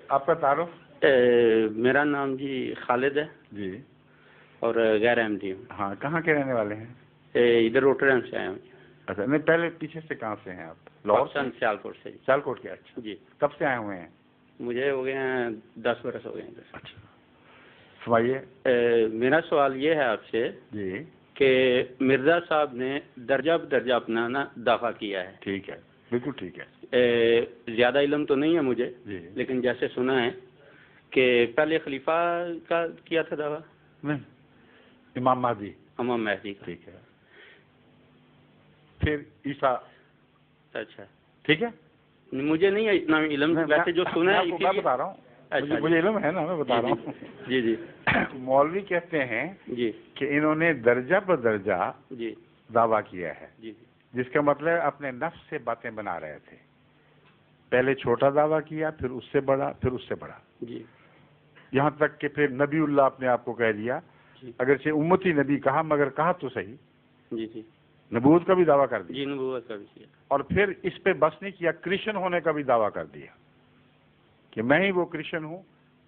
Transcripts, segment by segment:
آپ کا تعارف؟ میرا نام جی خالد ہے جی. اور غیر احمدی ہوں. ہاں, کہاں کے رہنے والے ہیں؟ ادھر روٹرڈیم سے آئے ہوں. اچھا, نہیں پہلے پیچھے سے کہاں سے ہیں آپ؟ لاہور سے؟ سیالکوٹ سے. سیالکوٹ کے. اچھا جی. کب سے آئے ہوئے ہیں؟ مجھے ہو گئے ہیں 10 برس ہو گئے ہیں. اچھا, فرمائیے. میرا سوال یہ ہے آپ سے جی کہ مرزا صاحب نے درجہ بدرجہ اپنا نا دعویٰ کیا ہے. ٹھیک ہے, بالکل ٹھیک ہے. زیادہ علم تو نہیں ہے مجھے, جی. لیکن جیسے سنا ہے کہ پہلے خلیفہ کا کیا تھا دعویٰ؟ نہیں, امام مہدی. امام مہدی کا. ٹھیک ہے. پھر عیسیٰ. اچھا ٹھیک ہے, مجھے نہیں ہے اتنا علم, ویسے جو سنا ہے میں بتا رہا ہوں. اچھا, مجھے علم ہے نا, میں بتا رہا ہوں. جی جی. مولوی کہتے ہیں جی کہ انہوں نے درجہ بدرجہ جی دعویٰ کیا ہے, جی جس کا مطلب اپنے نفس سے باتیں بنا رہے تھے. پہلے چھوٹا دعویٰ کیا, پھر اس سے بڑا, پھر اس سے بڑا, جی. یہاں تک کہ پھر نبی اللہ اپنے آپ کو کہہ دیا. اگرچہ امتی نبی کہا, مگر کہا تو صحیح. جی جی. نبوت کا بھی دعویٰ کر دیا. جی, نبوت کا بھی کیا. اور پھر اس پہ بس نہیں کیا, کرسچن ہونے کا بھی دعویٰ کر دیا کہ میں ہی وہ کرسچن ہوں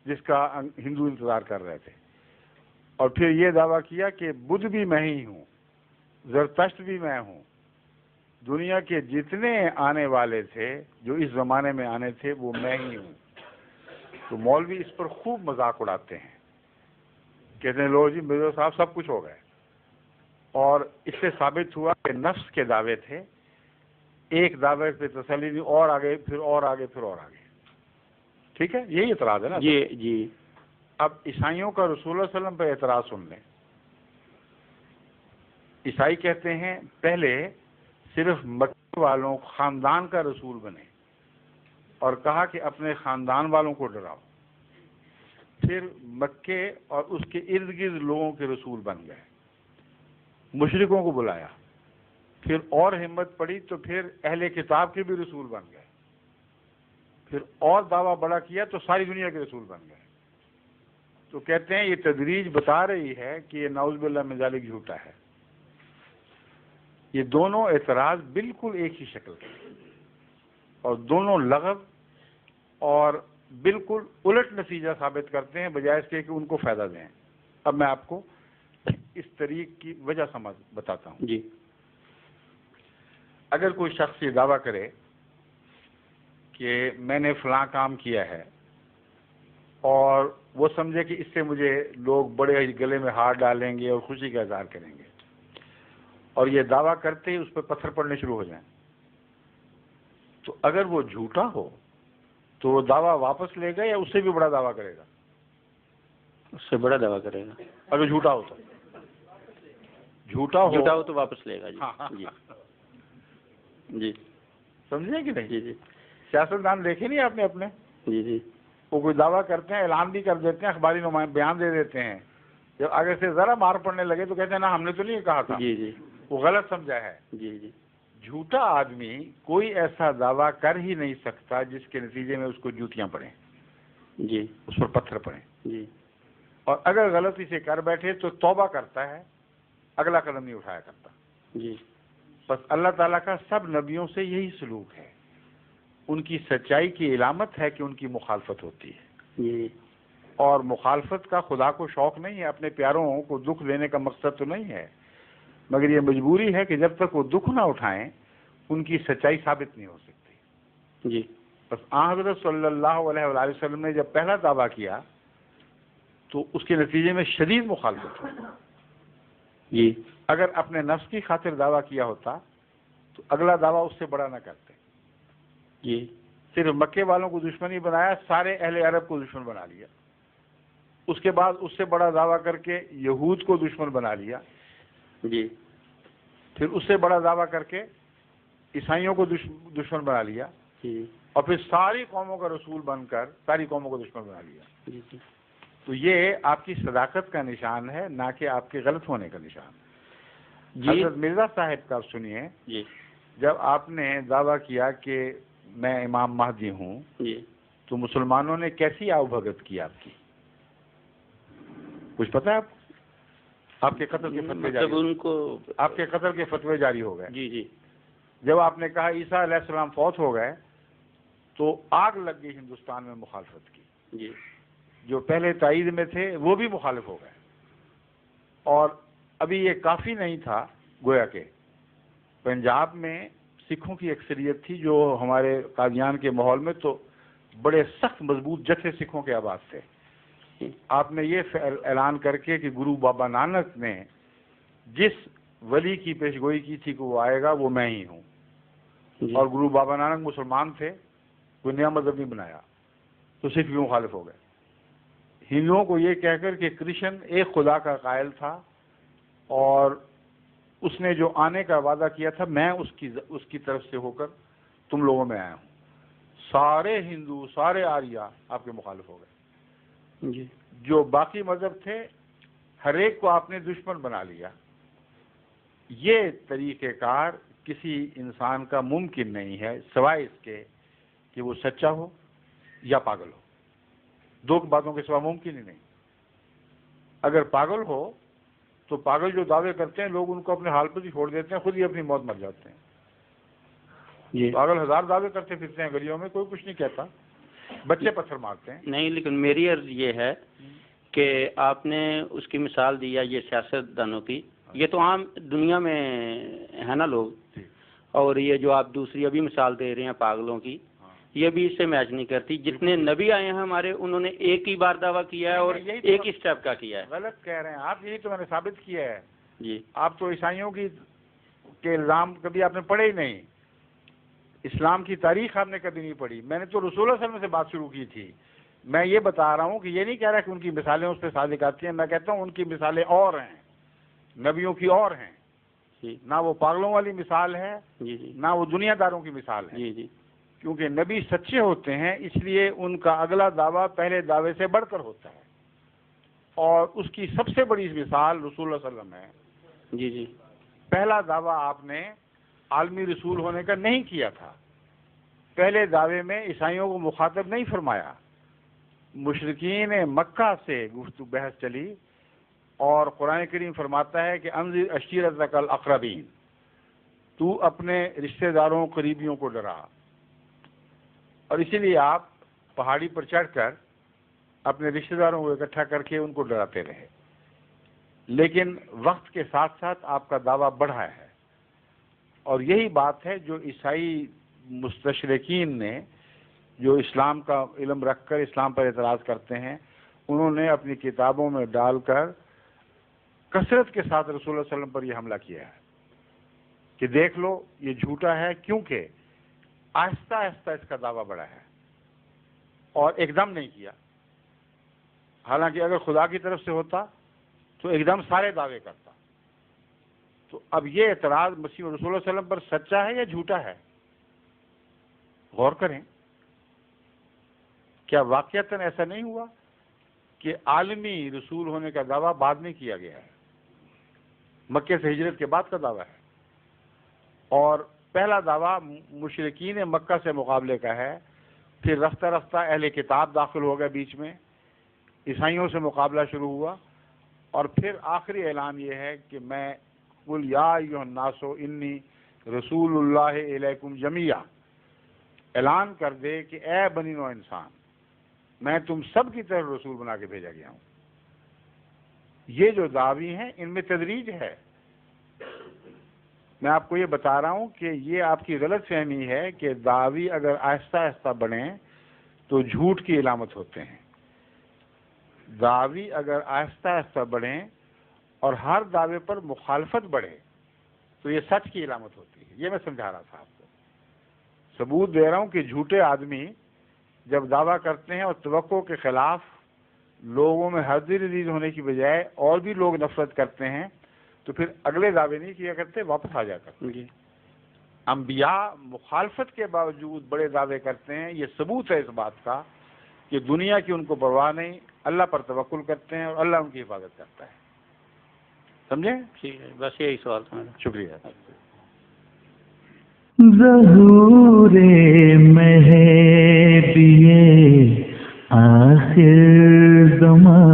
جس کا ہندو انتظار کر رہے تھے. اور پھر یہ دعویٰ کیا کہ بدھ بھی میں ہی ہوں, زرتشت بھی میں ہوں, دنیا کے جتنے آنے والے تھے جو اس زمانے میں آنے تھے وہ میں ہی ہوں. تو مولوی اس پر خوب مذاق اڑاتے ہیں, کہتے ہیں لو جی مرزا صاحب سب کچھ ہو گئے. اور اس سے ثابت ہوا کہ نفس کے دعوے تھے, ایک دعوے پہ تسلی نہیں, اور آگے پھر اور آگے پھر اور آگے. ٹھیک ہے, یہی اعتراض ہے نا. جی جی. اب عیسائیوں کا رسول اللہ علیہ وسلم پہ اعتراض سن لیں. عیسائی کہتے ہیں پہلے صرف مکے والوں خاندان کا رسول بنے اور کہا کہ اپنے خاندان والوں کو ڈراؤ. پھر مکے اور اس کے ارد گرد لوگوں کے رسول بن گئے, مشرکوں کو بلایا. پھر اور ہمت پڑی تو پھر اہل کتاب کے بھی رسول بن گئے. پھر اور دعویٰ بڑا کیا تو ساری دنیا کے رسول بن گئے. تو کہتے ہیں یہ تدریج بتا رہی ہے کہ یہ نعوذ باللہ من ذالک جھوٹا ہے. یہ دونوں اعتراض بالکل ایک ہی شکل کے اور دونوں لغو اور بالکل الٹ نتیجہ ثابت کرتے ہیں, بجائے اس کے کہ ان کو فائدہ دیں. اب میں آپ کو اس طریق کی وجہ بتاتا ہوں. جی. اگر کوئی شخص یہ دعویٰ کرے کہ میں نے فلاں کام کیا ہے اور وہ سمجھے کہ اس سے مجھے لوگ بڑے گلے میں ہار ڈالیں گے اور خوشی کا اظہار کریں گے, اور یہ دعویٰ کرتے ہی اس پہ پتھر پڑنے شروع ہو جائیں, تو اگر وہ جھوٹا ہو تو وہ دعویٰ واپس لے گا یا اس سے بھی بڑا دعویٰ کرے گا؟ اس سے بڑا دعویٰ کرے گا. اگر جھوٹا ہو تو جھوٹا ہو تو واپس لے گا. جی جی. سمجھے کہ نہیں؟ جی جی. سیاستدان دیکھے نہیں آپ نے اپنے؟ جی جی. وہ کوئی دعویٰ کرتے ہیں, اعلان بھی کر دیتے ہیں, اخباری بیان دے دیتے ہیں, جب آگے سے ذرا مار پڑنے لگے تو کہتے ہیں نا ہم نے تو نہیں کہا تھا. جی جی. وہ غلط سمجھا ہے. جی جی. جھوٹا آدمی کوئی ایسا دعویٰ کر ہی نہیں سکتا جس کے نتیجے میں اس کو جوتیاں پڑیں. جی. اس پر پتھر پڑیں. جی. اور اگر غلطی سے کر بیٹھے تو توبہ کرتا ہے, اگلا قدم نہیں اٹھایا کرتا. جی. بس اللہ تعالیٰ کا سب نبیوں سے یہی سلوک ہے. ان کی سچائی کی علامت ہے کہ ان کی مخالفت ہوتی ہے. جی. اور مخالفت کا خدا کو شوق نہیں ہے, اپنے پیاروں کو دکھ دینے کا مقصد تو نہیں ہے, مگر یہ مجبوری ہے کہ جب تک وہ دکھ نہ اٹھائیں ان کی سچائی ثابت نہیں ہو سکتی. جی. بس حضرت صلی اللہ علیہ وآلہ وسلم نے جب پہلا دعویٰ کیا تو اس کے نتیجے میں شدید مخالفت ہوئی. جی. اگر اپنے نفس کی خاطر دعویٰ کیا ہوتا تو اگلا دعویٰ اس سے بڑا نہ کرتے. جی. صرف مکے والوں کو دشمنی بنایا, سارے اہل عرب کو دشمن بنا لیا. اس کے بعد اس سے بڑا دعویٰ کر کے یہود کو دشمن بنا لیا. جی. پھر اس سے بڑا دعویٰ کر کے عیسائیوں کو دشمن بنا لیا. جی. اور پھر ساری قوموں کا رسول بن کر ساری قوموں کو دشمن بنا لیا. جی. جی. تو یہ آپ کی صداقت کا نشان ہے, نہ کہ آپ کے غلط ہونے کا نشان. حضرت مرزا صاحب کا سنیے. جی. جب آپ نے دعویٰ کیا کہ میں امام مہدی ہوں, جی. تو مسلمانوں نے کیسی آؤ بھگت کی آپ کی؟ کچھ پتہ ہے آپ کے قتل کے فتوے جاری ان کو آپ کے قتل کے فتوے جاری ہو گئے. جی. جی. جب آپ نے کہا عیسیٰ علیہ السلام فوت ہو گئے تو آگ لگ گئی ہندوستان میں مخالفت کی. جی جو پہلے تائید میں تھے وہ بھی مخالف ہو گئے. اور ابھی یہ کافی نہیں تھا، گویا کہ پنجاب میں سکھوں کی اکثریت تھی جو ہمارے قادیان کے ماحول میں تو بڑے سخت مضبوط جتھے سکھوں کے آباد تھے. آپ نے یہ اعلان کر کے کہ گرو بابا نانک نے جس ولی کی پیشگوئی کی تھی کہ وہ آئے گا وہ میں ہی ہوں. اور گرو بابا نانک مسلمان تھے، کوئی نیا مذہب نہیں بنایا، تو سکھ بھی مخالف ہو گئے. ہندوؤں کو یہ کہہ کر کہ کرشن ایک خدا کا قائل تھا اور اس نے جو آنے کا وعدہ کیا تھا میں اس کی طرف سے ہو کر تم لوگوں میں آیا ہوں. سارے ہندو، سارے آریہ آپ کے مخالف ہو گئے. جی جو باقی مذہب تھے ہر ایک کو آپ نے دشمن بنا لیا. یہ طریقہ کار کسی انسان کا ممکن نہیں ہے سوائے اس کے کہ وہ سچا ہو یا پاگل ہو. دو باتوں کے سوا ممکن ہی نہیں. اگر پاگل ہو تو پاگل جو دعوے کرتے ہیں لوگ ان کو اپنے حال پر ہی چھوڑ دیتے ہیں، خود ہی اپنی موت مر جاتے ہیں. جی پاگل ہزار دعوے کرتے پھرتے ہیں گلیوں میں، کوئی کچھ نہیں کہتا، بچے پتھر مارتے ہیں. نہیں، لیکن میری عرض یہ ہے کہ آپ نے اس کی مثال دی ہے یہ سیاست دانوں کی، یہ تو عام دنیا میں ہے نا لوگ، اور یہ جو آپ دوسری ابھی مثال دے رہے ہیں پاگلوں کی، یہ بھی اس سے میچ نہیں کرتی. جتنے نبی آئے ہیں ہمارے انہوں نے ایک ہی بار دعویٰ کیا ہے اور ایک ہی اسٹیپ کا کیا ہے. غلط کہہ رہے ہیں آپ، یہی تو میں نے ثابت کیا ہے. جی آپ تو عیسائیوں کے الزام کبھی آپ نے پڑھے ہی نہیں. اسلام کی تاریخ آپ نے کبھی نہیں پڑھی. میں نے تو رسول اللہ صلی اللہ علیہ وسلم سے بات شروع کی تھی. میں یہ بتا رہا ہوں کہ یہ نہیں کہہ رہا کہ ان کی مثالیں اس پہ صادق آتی ہیں، میں کہتا ہوں ان کی مثالیں اور ہیں، نبیوں کی اور ہیں. جی نہ وہ پاگلوں والی مثال ہے، جی جی نہ وہ دنیا داروں کی مثال ہے. جی جی کیونکہ نبی سچے ہوتے ہیں اس لیے ان کا اگلا دعویٰ پہلے دعوے سے بڑھ کر ہوتا ہے. اور اس کی سب سے بڑی مثال رسول اللہ صلی اللہ علیہ وسلم ہے. جی جی پہلا دعویٰ آپ نے عالمی رسول ہونے کا نہیں کیا تھا. پہلے دعوے میں عیسائیوں کو مخاطب نہیں فرمایا. مشرکین مکہ سے گفتگو بحث چلی اور قرآن کریم فرماتا ہے کہ انذر عشیرتک الاقربین، تو اپنے رشتہ داروں قریبیوں کو ڈرا. اور اسی لیے آپ پہاڑی پر چڑھ کر اپنے رشتہ داروں کو اکٹھا کر کے ان کو ڈراتے رہے. لیکن وقت کے ساتھ ساتھ آپ کا دعویٰ بڑھا ہے. اور یہی بات ہے جو عیسائی مستشرقین نے جو اسلام کا علم رکھ کر اسلام پر اعتراض کرتے ہیں، انہوں نے اپنی کتابوں میں ڈال کر کثرت کے ساتھ رسول اللہ صلی اللہ علیہ وسلم پر یہ حملہ کیا ہے کہ دیکھ لو یہ جھوٹا ہے. کیونکہ آہستہ آہستہ اس کا دعویٰ بڑھا ہے اور ایک دم نہیں کیا. حالانکہ اگر خدا کی طرف سے ہوتا تو ایک دم سارے دعوے کرتا. تو اب یہ اعتراض مسیح رسول اللہ صلی اللہ علیہ وسلم پر سچا ہے یا جھوٹا ہے؟ غور کریں. کیا واقعتاً ایسا نہیں ہوا کہ عالمی رسول ہونے کا دعویٰ بعد میں کیا گیا ہے؟ مکے سے ہجرت کے بعد کا دعویٰ ہے. اور پہلا دعویٰ مشرکین مکہ سے مقابلے کا ہے. پھر رفتہ رفتہ اہل کتاب داخل ہو گئے بیچ میں، عیسائیوں سے مقابلہ شروع ہوا. اور پھر آخری اعلان یہ ہے کہ میں قل یا ایھا الناس انی رسول اللہ الیکم جمیعا، اعلان کر دے کہ اے بنی نوع انسان میں تم سب کی طرف رسول بنا کے بھیجا گیا ہوں. یہ جو دعوی ہیں ان میں تدریج ہے. میں آپ کو یہ بتا رہا ہوں کہ یہ آپ کی غلط فہمی ہے کہ دعوی اگر آہستہ آہستہ بڑھیں تو جھوٹ کی علامت ہوتے ہیں. دعوی اگر آہستہ آہستہ بڑھیں اور ہر دعوے پر مخالفت بڑھے تو یہ سچ کی علامت ہوتی ہے. یہ میں سمجھا رہا تھا آپ کو. ثبوت دے رہا ہوں کہ جھوٹے آدمی جب دعویٰ کرتے ہیں اور توقع کے خلاف لوگوں میں حاضر عزیز ہونے کی بجائے اور بھی لوگ نفرت کرتے ہیں تو پھر اگلے دعوے نہیں کیا کرتے، واپس آ جا کرتے. جی انبیاء مخالفت کے باوجود بڑے دعوے کرتے ہیں. یہ ثبوت ہے اس بات کا کہ دنیا کی ان کو پرواہ نہیں، اللہ پر توکل کرتے ہیں اور اللہ ان کی حفاظت کرتا ہے. سمجھے؟ ٹھیک ہے، بس یہی سوال تھا میرا. شکریہ. ظہور مہدی آخر زمان